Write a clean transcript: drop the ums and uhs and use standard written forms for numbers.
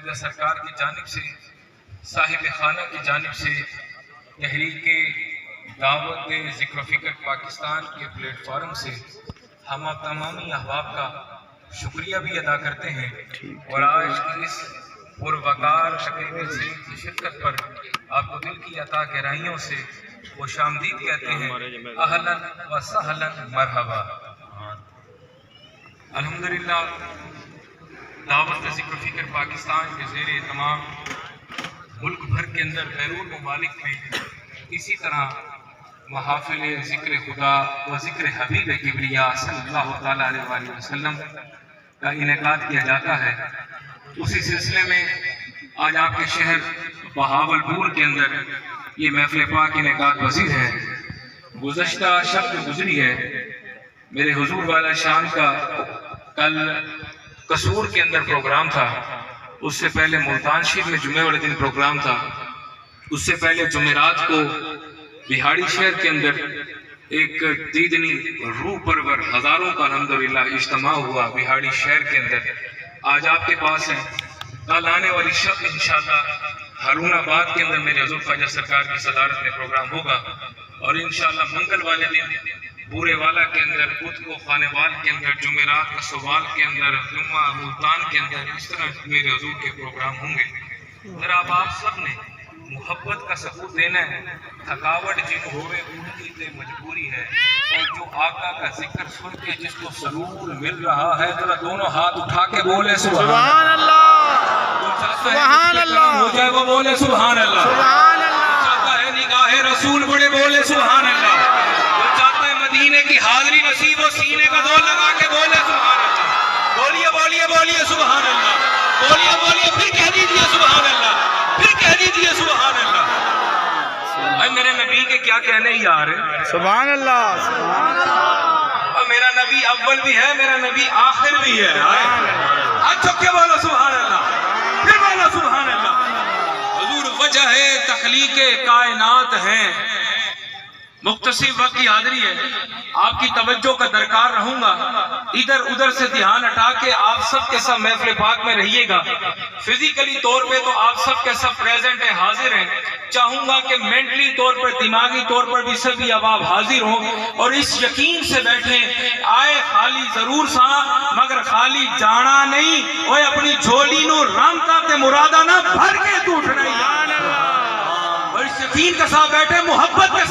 خواجہ سرکار کی جانب سے، صاحب خانہ کی جانب سے، تحریک دعوت ذکر و فکر پاکستان کے پلیٹ فارم سے ہم تمامی احباب کا شکریہ بھی ادا کرتے ہیں، اور آج کی اس پروقار تقریب سے کی شرکت پر آپ کو دل کی عطا گہرائیوں سے خوش آمدید کہتے ہیں۔ اہلاً و سہلاً مرحبا۔ الحمدللہ دعوت ذکر و فکر پاکستان کے زیر تمام ملک بھر کے اندر بیرون ممالک میں اسی طرح محافل ذکر خدا و ذکر حبیب کبریا صلی اللہ تعالیٰ علیہ وآلہ وسلم کا انعقاد کیا جاتا ہے۔ اسی سلسلے میں آج آپ کے شہر بہاولپور کے اندر یہ محفل پاک انعقاد پذیر ہے۔ گزشتہ شب گزری ہے میرے حضور والا شان کا کل قصور کے اندر پروگرام تھا، اس سے پہلے ملتان شریف میں جمعہ والے دن پروگرام تھا، اس سے پہلے جمعرات کو بہاڑی شہر کے اندر ایک دیدنی روح پرور ہزاروں کا الحمدللہ اجتماع ہوا بہاڑی شہر کے اندر۔ آج آپ کے پاس ہیں، کل آنے والی شب انشاءاللہ ہارون آباد کے اندر میرے حضور خواجہ سرکار کی صدارت میں پروگرام ہوگا، اور انشاءاللہ منگل والے دن بورے والا کے اندر، بدھ کو خانوال کے اندر، جمعرات کا سوال کے اندر، جمعہ ملتان کے اندر، اس طرح میرے حضور کے پروگرام ہوں گے۔ ذرا آپ سب نے محبت کا ثبوت دینا ہے، تھکاوٹ جن ہوئے ان کی تے مجبوری ہے، اور جو آقا کا ذکر سن کے جس کو سرور مل رہا ہے ذرا دونوں ہاتھ اٹھا کے بولے سبحان اللہ، سبحان اللہ، ہو جائے وہ بولے سبحان اللہ، سبحان اللہ، چاہتا ہے نگاہ رسول بڑے بولے سبحان اللہ، وہ چاہتا ہے مدینے کی حاضری نصیب و سینے کا دور لگا کے بولے سبحان اللہ۔ بولیے بولیے بولیے سبحان اللہ، بولیے بولیے پھر کہہ دیجئے سبحان اللہ، پھر کہہ دیجئے سبحان اللہ۔ اے میرے نبی کے کیا کہنے یار، سبحان اللہ، سبحان اللہ، اور میرا نبی اول بھی ہے، میرا نبی آخر بھی ہے۔ آج چک کے بولو سبحان اللہ، پھر بولو سبحان اللہ۔ حضور وجہ تخلیق کائنات ہیں، مختصر وقت کی حاضری ہے، آپ کی توجہ کا درکار رہوں گا، ادھر ادھر سے دھیان ہٹا کے آپ سب کے سب محفل پاک میں رہیے گا۔ فزیکلی طور پہ تو آپ سب کے سب پریزنٹ ہیں، حاضر ہیں، چاہوں گا کہ مینٹلی طور پر، دماغی طور پر بھی سبھی احباب حاضر ہوں، اور اس یقین سے بیٹھیں آئے خالی ضرور سا مگر خالی جانا نہیں، اوے اپنی جھولی نو رامتا تے مرادہ نہ بھر کے ٹوٹنا ہی، اور اس یقین کے ساتھ بیٹھے محبت کے